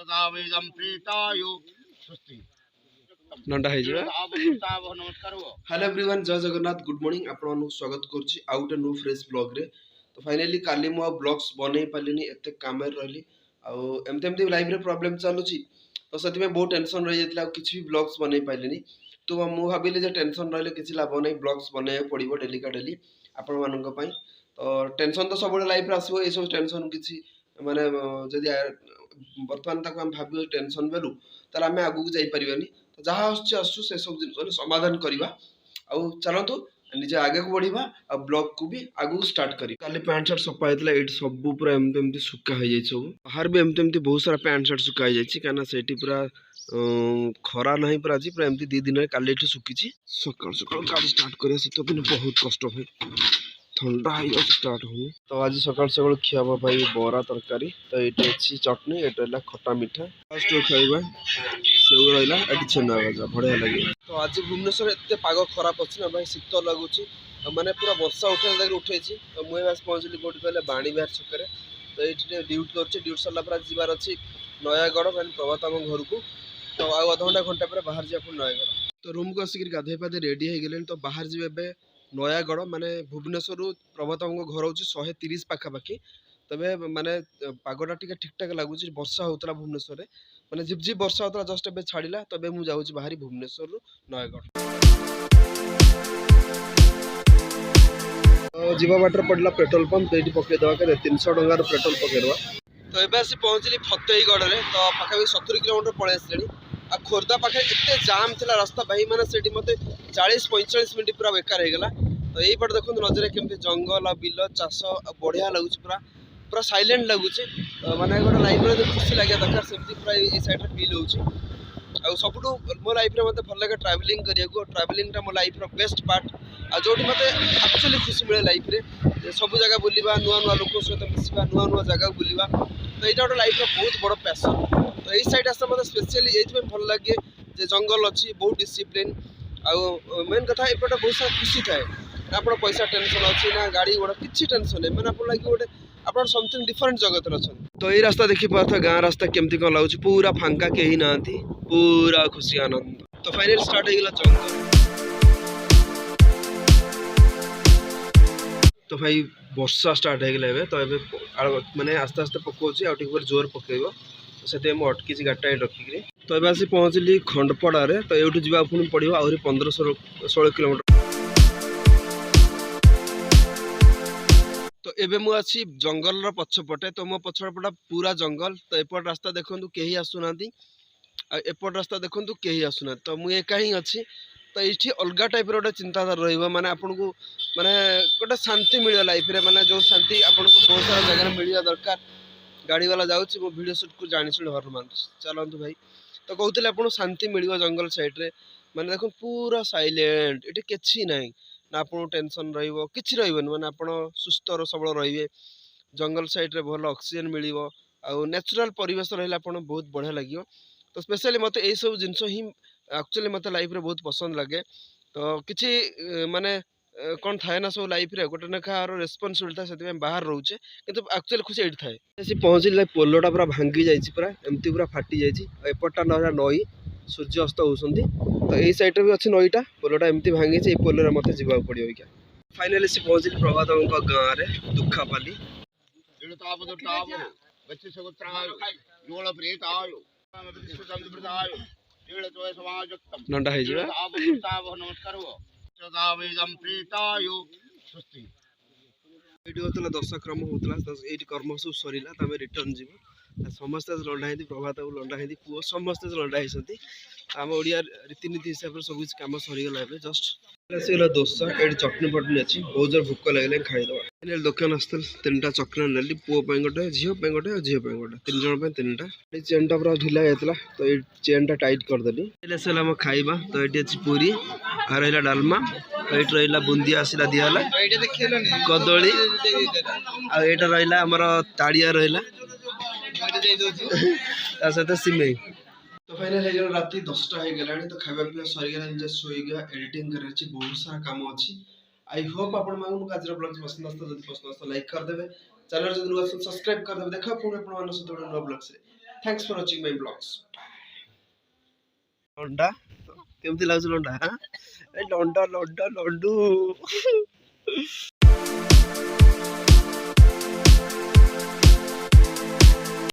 तदावेदं प्रीतायु सुस्ति नंडा है जी नमस्कार hello everyone जय जगन्नाथ गुड मॉर्निंग आपण स्वागत करूची आउट न्यू फ्रेश ब्लॉग रे। तो फाइनली काली मु ब्लॉग्स बनै पालिनी एते काम रहली आ एमते लाइफ रे प्रॉब्लम चालुची तो सेति में बहुत टेंशन रह जातला किछि भी ब्लॉग्स बनै पालिनी। तो मु भाबिले जे टेंशन रहले किछि लाभ नै ब्लॉग्स बनै पड़िबो डेली का डेली आपण मानन पई। तो टेंशन तो सब लाइफ रे आसीबो ए सब टेंशन किछि माने जदि वर्तमान तक हम भाबियो टेंशन बेलु तार आमे आगु जाई परिबानी। तो जहाँ आसु से सब जिन समाधान करवा आउ चलतु निजे आगे को बढ़िबा आ ब्लॉग को भी आगु स्टार्ट करी। काली पैंट शर्ट सफा हेतला एट सब पूरा एमते सुखा हो जाई सब बाहर भी एमते बहुत सारा पैंट शर्ट सुखा हो जाई काना सेठी पूरा खरा नहीं पूरा आज पूरा एमती 2 दिन रे काली एठी सुखीची। सकाळ सकाळ गाड़ी स्टार्ट करिया से तो दिन बहुत कष्ट होय ठंडा हो जाए स्टार्ट हो। तो आज सकाळ सकाळ खियाबा भाई बरा तरकारी तो एटी अछि चटनी एटा खट्टा मीठा फर्स्ट खाइबा सेउ रहिला एटी छेना गजा बढ़िया लगे। तो आज भुवनेश्वर एते पाग खराब अछि ना भाई शीत लगुची माने पूरा वर्षा उठे लगे उठेछि। तो मुई बास पहुंचली कोठी कहले बाणी बिहार छकरे तो एटी ड्यूटी करछि ड्यूटी सरला पर जिबार अछि नयागढ़ माने प्रभात हम घर को। तो आ आधा घंटा पर बाहर जे अपन नयागढ़ तो रूम को आसिक गाधे पाधे रेडी हो गेले। तो बाहर जीवे बे नयागढ़ माने भुवनेश्वर प्रभात हम घर होछि 130 पाखा पाखी तबे माने पागटा टिके ठीक ठाक लागुछि वर्षा होतला भुवनेश्वर रे माने झिप झिप वर्षा होतला जस्ट बे छाड़िला तबे मु जाउछि बाहरी भुवनेश्वर नयागढ़। तो जीवा बाटर पड़ला पेट्रोल पंप तो एठी पके दवा के 300 टंगा रो पेट्रोल पके दवा। तो एबे आसी पहुंचली फतेहीगढ़ रे तो पाखा 70 किलोमीटर पळे आसलेनी आ खोरदा पाखे एते जाम थिला रास्ता भाई माने सेठी मते 40-45 मिनिट पूरा बेकार हे गेला। तो यही पट देखो नजर केमती जंगल आ बिल चाष बढ़िया लगुच पूरा पूरा साइलेंट लगुच माने गोटे लाइफ में खुशी लगे दरकार सेमती पूरा ये साइड रे फील होउची। आ सबुठु मो लाइफ रे मते भल लगे ट्रैवलिंग करिया ट्रैवलिंग टा मो लाइफ रो बेस्ट पार्ट आ जोटी मते एक्चुअली खुशी मिले लाइफ रे सब जगह बुलिबा नुआ नुआ लोक सहित मिसिबा नुआ नुआ जगह बुलिबा तो यहाँ गोटे लाइफ रो बहुत बड़ पैशन। तो यही साइड आस मते स्पेशली एथि में भल लगे जे जंगल अछि बहुत डिसिप्लिन आ मेन कथा एपटे बहुत सारा खुशी थाए ना आप पैसा टेंशन अच्छी ना गाड़ी घोड़ा किसी टेंशन नहीं मैंने आप लगे गोटे आप समथिंग डिफरेंट जगत अच्छा। तो ये रास्ता देखी पार्थ गाँ रास्ता केमती कौन लगुच पूरा फांका कहीं ना पूरा खुशी आनंद। तो फाइनल स्टार्ट हो गला जंगल। तो भाई वर्षा स्टार्ट हो गला तो ये माने आस्ते आस्ते पकाउछि आ टिक जोर पकेइबो तो से अटकी गाड़ी रखिक। तो ये आसी पहुँचली खंडपड़ा रे तो ये जावा पुणी पड़ो आहरी 15-16 किलोमीटर। तो एबे मु आछि जंगल रो पछपटे तो मो पछपटा पूरा जंगल तो एपट रास्ता देखंतु केही आसुनांती आ एपट रास्ता देखंतु केही आसुना तो मु एका ही अछि। तो ये अलग टाइप रो चिंताधारा रहिबो माने आपन को माने गोटे शांति मिले लाइफ रे माने जो शांति आपन को बहुत सारा जगह मिलिया दरकार। गाड़ी वाला जाउछि मो वीडियो शूट को जानि सुनि हर मान चलंतु भाई। तो कहउतले आपन शांति मिलियो जंगल साइड रे माने देखो पूरा साइलेंट एटे किछि नै ना आपन टेंशन रहिबो किछि रहिबोन माने आपन सुस्थ और सबल रहिबे जंगल साइड रे भल ऑक्सीजन मिलिबो आ नेचुरल परिवेश रहिला आपन बहुत बढ़िया लागियो। तो स्पेशली मते ए सब जिंस ही एक्चुअली मते लाइफ रे बहुत पसंद लागे। तो किछि माने कौन थाए ना सब लाइफ रे गोटे नखार रेस्पॉन्सिबिलिटी था से बाहर रोचे किंतु एक्चुअली खुशी एठी थाए। से पहुंचले पोलोटा पूरा भांगी जाइछि पूरा एमती पूरा फाटी जाइछि एपटा न नई सूर्य अस्त होउसंती। तो यही साइड रे भी अछि नईटा पोलोटा एमती भांगी छै ए पोलो रे मते जिबा पड़ियो क्या। फाइनली से पहुंचली प्रभात हमका गाँ रे दुखापाली नंडा है जीवा नमस्कार तदावेदं प्रीतायु सुस्ति एटी होतला 10 क्रम होतला एटी कर्म सब सरीला तमे रिटर्न जीव समस्त लंडा हिंदी प्रभात लंडा हिंदी पुओ समस्त लंडा हिसंती आम ओडिया रीतिनीति हिसाब से सब कुछ काम सरी गला एबे जस्ट आसीगला डोसा एटी चटनी पटनी अछि बहुत जोर भूख लागले खाइ दवा। फाइनल दुकान आस्तल तीनटा चकना नेली पुओ पे गोटे झियो पे गोटे झियो पे गोटे तीन जण पे तीनटा ए चेन टा पूरा ढिला हेतला तो ए चेन टा टाइट कर देली। एले सेला हम खाइबा तो एटी अछि पूरी आ रहला डालमा एट रहिला बुंदिया आसिला दियाला कदली आ एटा रहिला हमर ताड़िया रहिला ता साथे सिमेई। तो फाइनल है रात 10टा हो गलानी तो खाଇବା पिया सरी गला जे सोई गया एडिटिंग करे छी बहुत सारा काम अछि। आई होप आपण मानु काजर ब्लॉग पसंद आस्ता जदी पसंद आस्ता लाइक कर देबे चैनल जदी नुआ सब्सक्राइब कर देबे देखा पुणे आपण मानु से नवा ब्लॉग से। Thanks for watching my blogs. लंडा केमती लाଗୁଛି ଲଣ୍ଡା? ଲଣ୍ଡା ଲଣ୍ଡା ଲଣ୍ଡୁ